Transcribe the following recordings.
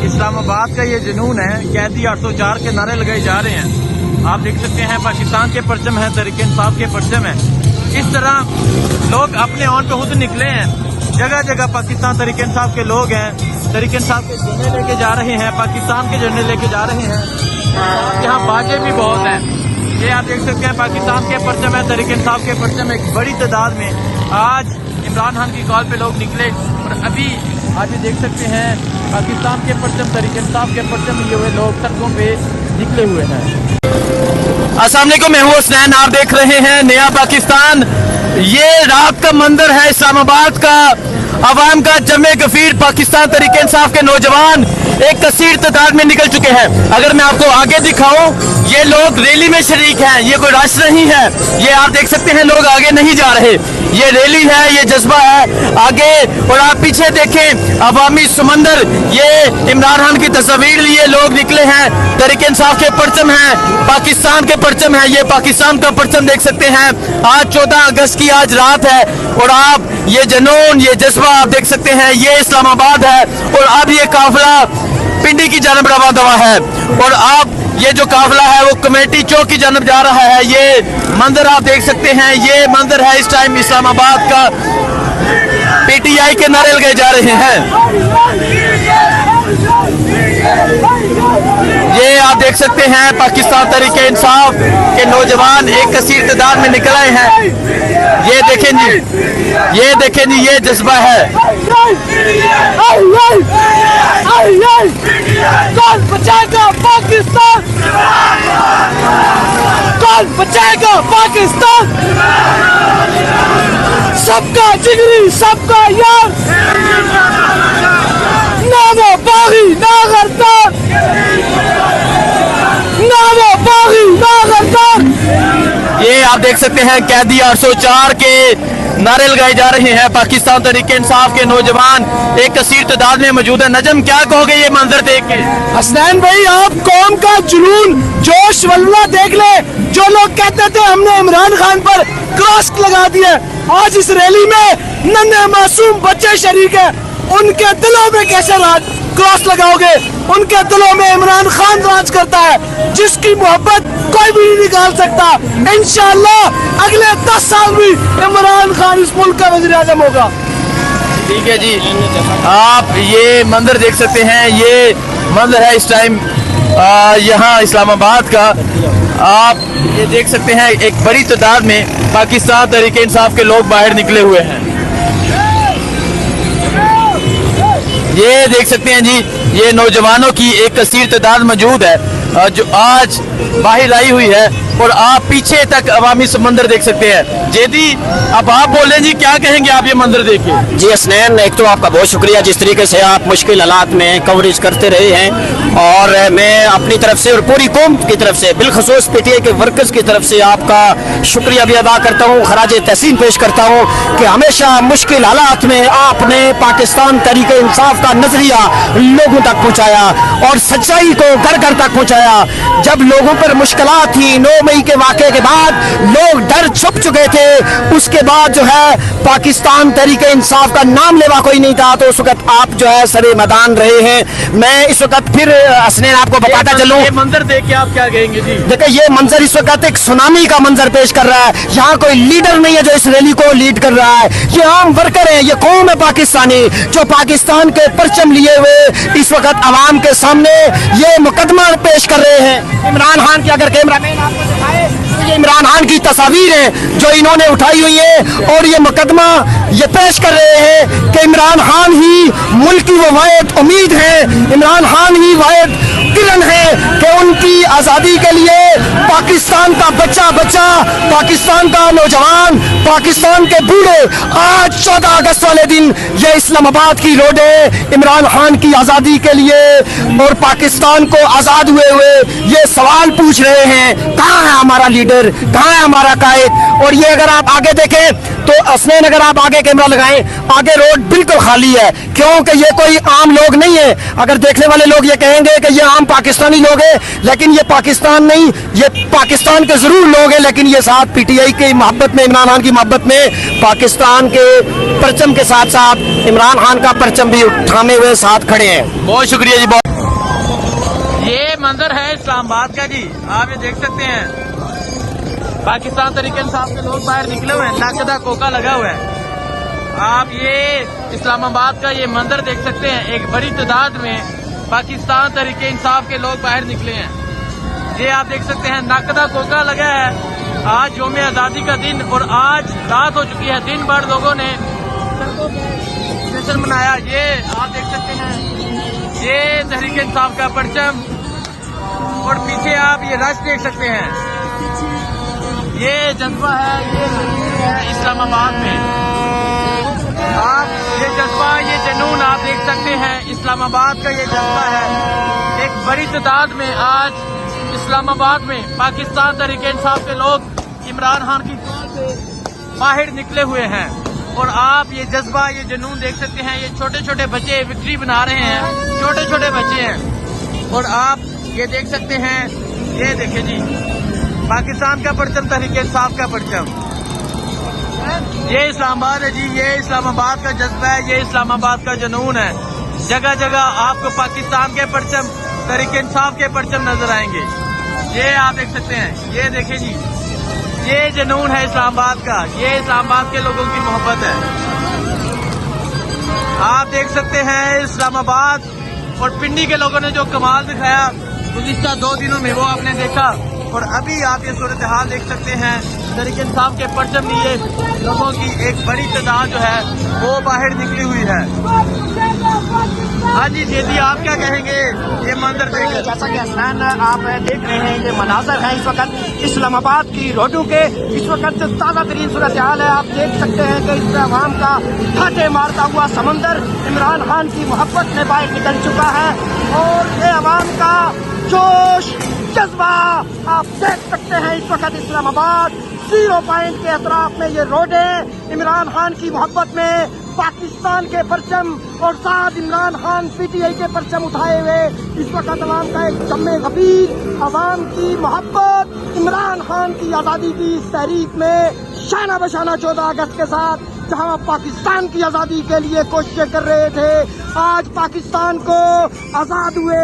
इस्लामाबाद का ये जुनून है, कैदी 804 के नारे लगाए जा रहे हैं। आप देख सकते हैं पाकिस्तान के परचम है, तहरीक इंसाफ के परचम है। इस तरह लोग अपने ऑन पे खुद निकले हैं, जगह जगह पाकिस्तान तहरीक इंसाफ के लोग हैं, तहरीक इंसाफ के झंडे लेके जा रहे हैं, पाकिस्तान के झंडे लेके जा रहे हैं। यहाँ बाजे भी बहुत हैं। ये आप देख सकते हैं पाकिस्तान के परचम है, तहरीक इंसाफ के परचम, एक बड़ी तादाद में आज इमरान खान की कॉल पे लोग निकले। और अभी आज भी देख सकते हैं पाकिस्तान के परचम, तहरीक इंसाफ के परचम लिए हुए लोग सड़कों पे निकले हुए हैं। अस्सलाम वालेकुम, मैं हूँ हसनैन, आप देख रहे हैं नया पाकिस्तान। ये रात का मंजर है इस्लामाबाद का, अवाम का जमे गफीर। पाकिस्तान तहरीक इंसाफ के नौजवान एक कसीर तादाद में निकल चुके हैं। अगर मैं आपको आगे दिखाऊं, ये लोग रैली में शरीक हैं, ये कोई रश नहीं है। ये आप देख सकते हैं लोग आगे नहीं जा रहे, ये रैली है, ये जज्बा है आगे। और आप पीछे देखें अवामी समंदर, ये इमरान खान की तस्वीर लिए लोग निकले हैं। तहरीक इंसाफ के परचम हैं, पाकिस्तान के परचम हैं, ये पाकिस्तान का परचम देख सकते हैं। आज 14 अगस्त की आज रात है और आप ये जनून, ये जज्बा आप देख सकते हैं, ये इस्लामाबाद है। और अब ये काफिला पिंडी की जानब रवा है और आप ये जो काफिला है वो कमेटी चौक की जानब जा रहा है। ये मंजर आप देख सकते हैं, ये मंजर है इस टाइम इस्लामाबाद का। पीटीआई के नारे लगाए जा रहे हैं। ये आप देख सकते हैं पाकिस्तान तहरीक इंसाफ के नौजवान एक कसीर तादाद में निकल आए हैं। ये देखें जी, ये देखें जी, ये जज्बा है। कौन बचाएगा पाकिस्तान? कौन बचाएगा पाकिस्तान? सबका जिगरी, सबका यार, ना वो बागी ना गद्दार, ना वो बागी ना गद्दार। ये आप देख सकते हैं कैदी 804 के नारे लगाए जा रहे हैं। पाकिस्तान तहरीक इंसाफ के नौजवान एक कसीर तादाद में मौजूद है। नजम, क्या कहोगे ये मंजर देख के? हसनैन भाई, आप कौम का जुनून, जोश वल्ला देख ले। जो लोग कहते थे हमने इमरान खान पर क्रॉस लगा दिया, आज इस रैली में नन्हे मासूम बच्चे शरीक हैं। उनके दिलों में कैसे राज क्रॉस लगाओगे? उनके दिलों में इमरान खान राज करता है, जिसकी मोहब्बत कोई भी नहीं निकाल सकता। इंशाअल्लाह अगले 10 साल भी इमरान खान इस मुल्क का वज़ीर आज़म होगा। ठीक है जी, आप ये मंजर देख सकते हैं, ये मंजर है इस टाइम यहाँ इस्लामाबाद का। आप ये देख सकते हैं एक बड़ी तादाद में पाकिस्तान तहरीक इंसाफ के लोग बाहर निकले हुए हैं। ये देख सकते हैं जी, ये नौजवानों की एक कसीर तादाद मौजूद है जो आज बाहर आई हुई है। और आप पीछे तक अवामी समंदर देख सकते हैं। जेदी, अब आप बोलें जी, क्या कहेंगे आप ये मंजर देख के? जी हसनैन, एक तो आपका बहुत शुक्रिया जिस तरीके से आप मुश्किल हालात में कवरेज करते रहे हैं। और मैं अपनी तरफ से और पूरी कौम की तरफ से, बिलखसूस पीटीआई के वर्कर्स की तरफ से आपका शुक्रिया भी अदा करता हूँ, खराज तहसीन पेश करता हूँ कि हमेशा मुश्किल हालात में आपने पाकिस्तान तहरीक इंसाफ का नजरिया लोगों तक पहुँचाया और सच्चाई को घर घर तक पहुँचाया। जब लोगों पर मुश्किलात थी, 9 मई के वाक़े के बाद लोग डर छुप चुके थे, उसके बाद जो है पाकिस्तान तहरीक इंसाफ का नाम लेवा कोई नहीं था, तो उस वक्त आप जो है सरे मैदान रहे हैं। मैं इस वक्त फिर हसनैन आपको बताता चलूं, ये मंजर देख के आप क्या कहेंगे जी? देखिए, ये मंजर इस वक्त एक सुनामी का मंजर पेश कर रहा है। यहाँ कोई लीडर नहीं है जो इस रैली को लीड कर रहा है, ये आम वर्कर है, ये कौम है पाकिस्तानी जो पाकिस्तान के परचम लिए हुए इस वक्त अवाम के सामने ये मुकदमा पेश कर रहे हैं। इमरान खान की अगर कैमरामैन आपको दिखाए तो ये इमरान खान की तस्वीर है जो इन्होंने उठाई हुई है और ये मुकदमा ये पेश कर रहे हैं कि इमरान खान ही मुल्क की वो वाहिद उम्मीद है, इमरान खान ही वाहिद किरण है कि उनकी आज़ादी के लिए पाकिस्तान का बच्चा बच्चा, पाकिस्तान का नौजवान, पाकिस्तान के बूढ़े आज 14 अगस्त वाले दिन ये इस्लामाबाद की रोडें इमरान खान की आज़ादी के लिए और पाकिस्तान को आज़ाद हुए हुए ये सवाल पूछ रहे हैं, कहाँ है हमारा लीडर, कहाँ है हमारा कायद। और ये अगर आप आगे देखें तो हसनैन अगर आप आगे कैमरा लगाएं, आगे रोड बिल्कुल खाली है, क्योंकि ये कोई आम लोग नहीं है। अगर देखने वाले लोग ये कहेंगे कि ये आम पाकिस्तानी लोग हैं, लेकिन ये पाकिस्तान नहीं, ये पाकिस्तान के जरूर लोग हैं, लेकिन ये साथ पीटीआई की मोहब्बत में, इमरान खान की मोहब्बत में पाकिस्तान के परचम के साथ साथ इमरान खान का परचम भी उठाने हुए साथ खड़े हैं। बहुत शुक्रिया जी। बहुत ये मंजर है इस्लामाबाद का जी, आप ये देख सकते हैं पाकिस्तान तहरीक इंसाफ के लोग बाहर निकले हुए हैं, नाकदा कोका लगा हुआ है। आप ये इस्लामाबाद का ये मंजर देख सकते हैं, एक बड़ी तादाद में पाकिस्तान तहरीक इंसाफ के लोग बाहर निकले हैं। ये आप देख सकते हैं नाकदा कोका लगा है। आज यौम आज़ादी का दिन और आज रात हो चुकी है, दिन भर लोगों ने सड़कों पर जश्न मनाया। ये आप देख सकते हैं, ये तहरीक इंसाफ का परचम और पीछे आप ये रश देख सकते हैं। ये जज्बा है, ये है इस्लामाबाद में। आप ये जज्बा, ये जुनून आप देख सकते हैं, इस्लामाबाद का ये जज्बा है। एक बड़ी तादाद में आज इस्लामाबाद में पाकिस्तान तहरीक इंसाफ के लोग इमरान खान की कॉल से बाहर निकले हुए हैं। और आप ये जज्बा, ये जुनून देख सकते हैं। ये छोटे छोटे बच्चे विक्ट्री बना रहे हैं, छोटे छोटे बच्चे हैं। और आप ये देख सकते हैं, ये देखें जी, पाकिस्तान का परचम, तहरीक इंसाफ का परचम। ये इस्लामाबाद है जी, ये इस्लामाबाद का जज्बा है, ये इस्लामाबाद का जुनून है। जगह जगह आपको पाकिस्तान के परचम, तहरीक इंसाफ के परचम नजर आएंगे। ये आप देख सकते हैं, ये देखें जी, ये जुनून है इस्लामाबाद का, ये इस्लामाबाद के लोगों की मोहब्बत है। आप देख सकते हैं इस्लामाबाद और पिंडी के लोगों ने जो कमाल दिखाया गुज़िश्ता 2 दिनों में, वो आपने देखा। और अभी आप ये सूरत हाल देख सकते हैं, तहरीक इंसाफ के परचम लिए लोगों की एक बड़ी तादाद जो है वो बाहर निकली हुई है। हाँ जी जेदी, आप क्या कहेंगे ये मंजर देख? जैसा कि हसनैन आप देख रहे हैं, ये मनाजर है इस वक्त इस्लामाबाद की रोडों के। इस वक्त ताज़ा तरीन सूरत हाल है। आप देख सकते हैं कि इस आवाम का ठाटे मारता हुआ समंदर इमरान खान की मोहब्बत में बाहर निकल चुका है। और ये आवाम का जोश, जज्बा आप देख सकते हैं इस वक्त इस्लामाबाद 0 पॉइंट के अतराफ में ये रोडें इमरान खान की मोहब्बत में पाकिस्तान के परचम और साथ इमरान खान पीटीआई के परचम उठाए हुए इस वक्त अवाम का एक जम्मे गबीर, अवाम की मोहब्बत इमरान खान की आज़ादी की इस तहरीक में शाना बशाना 14 अगस्त के साथ, जहां पाकिस्तान की आज़ादी के लिए कोशिशें कर रहे थे। आज पाकिस्तान को आज़ाद हुए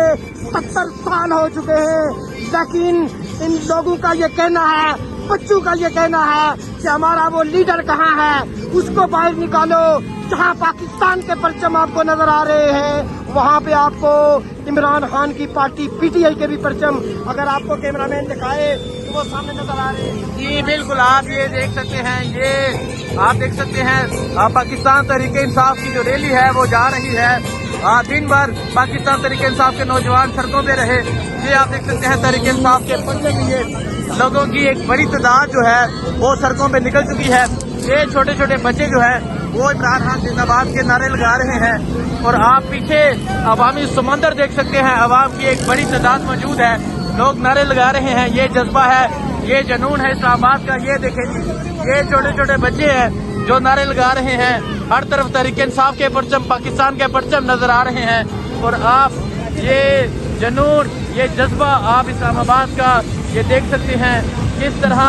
70 साल हो चुके हैं, लेकिन इन लोगों का ये कहना है, बच्चों का ये कहना है कि हमारा वो लीडर कहाँ है, उसको बाहर निकालो। जहां पाकिस्तान के परचम आपको नजर आ रहे हैं, वहां पे आपको इमरान खान की पार्टी पीटीआई के भी परचम, अगर आपको कैमरामैन दिखाए तो वो सामने नजर आ रहे हैं। जी बिल्कुल, आप ये देख सकते हैं, ये आप देख सकते हैं पाकिस्तान तहरीक इंसाफ की जो रैली है वो जा रही है। दिन भर पाकिस्तान तहरीक इंसाफ के नौजवान सड़कों पे रहे। ये आप देख सकते हैं तहरीक इंसाफ के परचम लिए लोगों की एक बड़ी तादाद जो है वो सड़कों पे निकल चुकी है। ये छोटे छोटे बच्चे जो है वो इमरान खान जिंदाबाद के नारे लगा रहे हैं। और आप पीछे अवामी समंदर देख सकते हैं, अवाम की एक बड़ी तादाद मौजूद है, लोग नारे लगा रहे हैं। ये जज्बा है, ये जुनून है इस्लामाबाद का। ये देखें जी, ये छोटे छोटे बच्चे हैं जो नारे लगा रहे हैं। हर तरफ तहरीक इंसाफ के परचम, पाकिस्तान के परचम नजर आ रहे हैं। और आप ये जुनून, ये जज्बा आप इस्लामाबाद का ये देख सकते हैं, किस तरह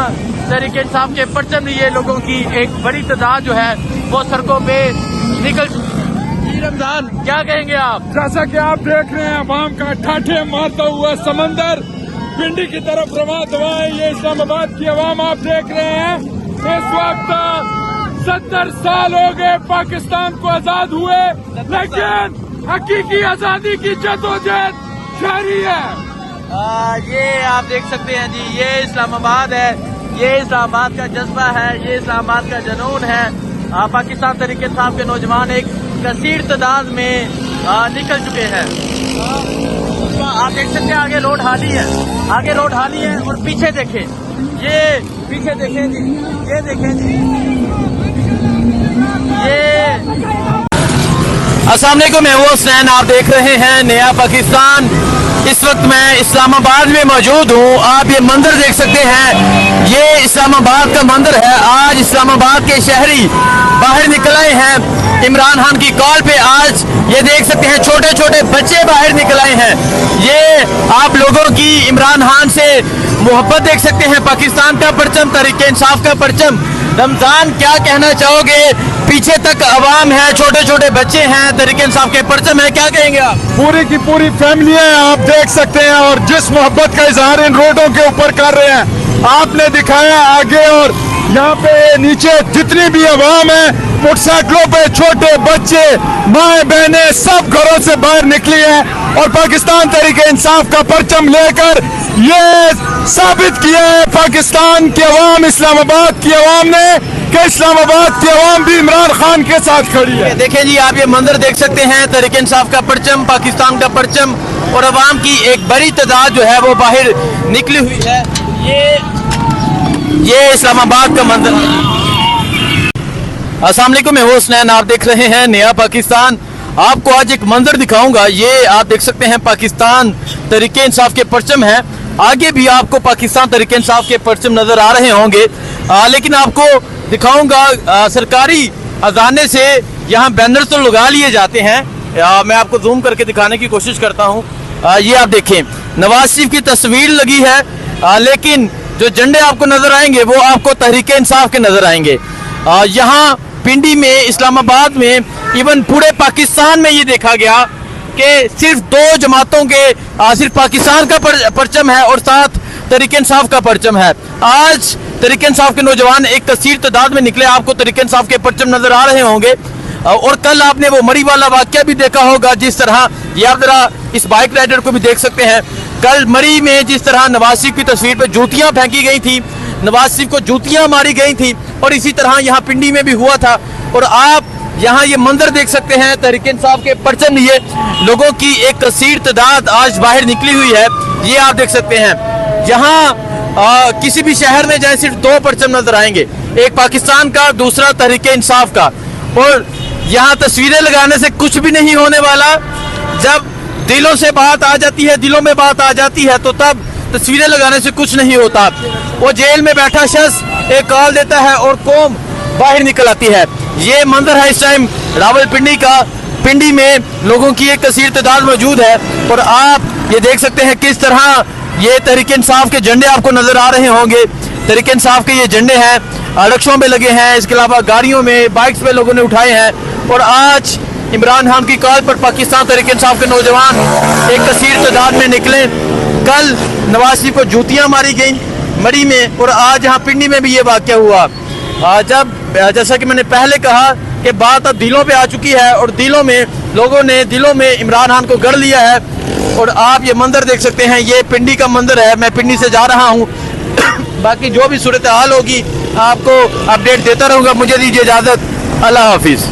तहरीक इंसाफ के परचम लिए लोगों की एक बड़ी तादाद जो है वो सड़कों पे निकल। रमजान, क्या कहेंगे आप? जैसा कि आप देख रहे हैं, अवाम का ठाठे मारता हुआ समंदर पिंडी की तरफ रवा दवा है। ये इस्लामाबाद की अवाम आप देख रहे हैं। इस वक्त 70 साल हो गए पाकिस्तान को आजाद हुए, लेकिन हकीकी आजादी की जद्दोजहद जारी है। ये आप देख सकते हैं जी, ये इस्लामाबाद है, ये इस्लामाबाद का जज्बा है, ये इस्लामाबाद का जुनून है। पाकिस्तान तहरीक इंसाफ के नौजवान एक कसीर तादाद में निकल चुके हैं। आप देख सकते हैं आगे रोड खाली है, आगे रोड खाली है। और पीछे देखें, ये पीछे देखें जी, ये देखें जी, ये अस्सलाम वालेकुम, मैं वो हुसैन, आप देख रहे हैं नया पाकिस्तान। इस वक्त मैं इस्लामाबाद में मौजूद हूँ। आप ये मंदिर देख सकते हैं, ये इस्लामाबाद का मंदिर है। आज इस्लामाबाद के शहरी बाहर निकल आए हैं इमरान खान की कॉल पे। आज ये देख सकते हैं छोटे छोटे बच्चे बाहर निकल आए हैं। ये आप लोगों की इमरान खान से मोहब्बत देख सकते हैं। पाकिस्तान का परचम, तहरीक इंसाफ का परचम। रमजान, क्या कहना चाहोगे? पीछे तक अवाम है, छोटे छोटे बच्चे हैं, तहरीक इंसाफ के परचम है, क्या कहेंगे आप? पूरी की पूरी फैमिली है, आप देख सकते हैं, और जिस मोहब्बत का इजहार इन रोडों के ऊपर कर रहे हैं आपने दिखाया आगे। और यहाँ पे नीचे जितनी भी अवाम है, मोटरसाइकिलों पे छोटे बच्चे, माए बहनें सब घरों से बाहर निकली हैं और पाकिस्तान तहरीक इंसाफ का परचम लेकर ये साबित किया है पाकिस्तान की अवाम, इस्लामाबाद की अवाम ने, कि इस्लामाबाद की अवाम भी इमरान खान के साथ खड़ी है। देखें जी, आप ये मंदिर देख सकते हैं, तहरीक इंसाफ का परचम, पाकिस्तान का परचम, और अवाम की एक बड़ी तादाद जो है वो बाहर निकली हुई है। ये इस्लामाबाद का मंदिर है। अस्सलाम वालेकुम, मैं वो हुसैन, आप देख रहे हैं नया पाकिस्तान। आपको आज एक मंदिर दिखाऊंगा। ये आप देख सकते हैं पाकिस्तान तहरीक इंसाफ के परचम है। आगे भी आपको पाकिस्तान तहरीक इंसाफ के परचम नजर आ रहे होंगे, लेकिन आपको दिखाऊंगा सरकारी खजाने से यहाँ बैनर तो लगा लिए जाते हैं। मैं आपको जूम करके दिखाने की कोशिश करता हूँ। ये आप देखें, नवाज शरीफ की तस्वीर लगी है, लेकिन जो झंडे आपको नजर आएंगे वो आपको तहरीक इंसाफ के नजर आएंगे। यहाँ पिंडी में, इस्लामाबाद में, इवन पूरे पाकिस्तान में ये देखा गया कि सिर्फ दो जमातों के सिर्फ पाकिस्तान का परचम है और साथ तहरीक इंसाफ का परचम है। आज तहरीक इंसाफ के नौजवान एक कसीर तादाद में निकले, आपको तहरीक इंसाफ के परचम नजर आ रहे होंगे। और कल आपने वो मरी वाला वाकया भी देखा होगा, जिस तरह ये आप जरा इस बाइक राइडर को भी देख सकते हैं। कल मरी में जिस तरह नवाज शरीफ की तस्वीर पे जूतियां फेंकी गई थी, नवाज शरीफ को जूतियां मारी गई थी, और इसी तरह यहाँ पिंडी में भी हुआ था। और आप यहाँ ये मंदिर देख सकते हैं, तहरीक इंसाफ के परचम लिए लोगों की एक कसीर तादाद आज बाहर निकली हुई है। ये आप देख सकते हैं, यहाँ किसी भी शहर में जाए सिर्फ दो परचम नजर आएंगे, एक पाकिस्तान का, दूसरा तहरीक इंसाफ का। और यहाँ तस्वीरें लगाने से कुछ भी नहीं होने वाला। जब दिलों से बात आ जाती है, दिलों में बात आ जाती है, तो तब तस्वीरें लगाने से कुछ नहीं होता। वो जेल में बैठा शख्स एक कॉल देता है और कौम बाहर निकल आती है। ये मंदिर है इस टाइम रावलपिंडी का। पिंडी में लोगों की एक कसीर तादाद मौजूद है, और आप ये देख सकते हैं किस तरह ये तहरीक इंसाफ के झंडे आपको नजर आ रहे होंगे। तहरीक इंसाफ के ये झंडे हैं, रिक्शों में लगे हैं, इसके अलावा गाड़ियों में, बाइक्स पे लोगों ने उठाए हैं। और आज इमरान खान की कॉल पर पाकिस्तान तहरीक इंसाफ के नौजवान एक कसीर तादाद में निकले। कल नवाज शरीफ को जूतियां मारी गई मरी में, और आज यहाँ पिंडी में भी ये वाकया हुआ। जब जैसा कि मैंने पहले कहा कि बात अब दिलों पे आ चुकी है, और दिलों में लोगों ने दिलों में इमरान खान को गढ़ लिया है। और आप ये मंदिर देख सकते हैं, ये पिंडी का मंदिर है। मैं पिंडी से जा रहा हूँ। बाकी जो भी सूरत हाल होगी आपको अपडेट देता रहूँगा। मुझे दीजिए इजाज़त, अल्लाह हाफिज़।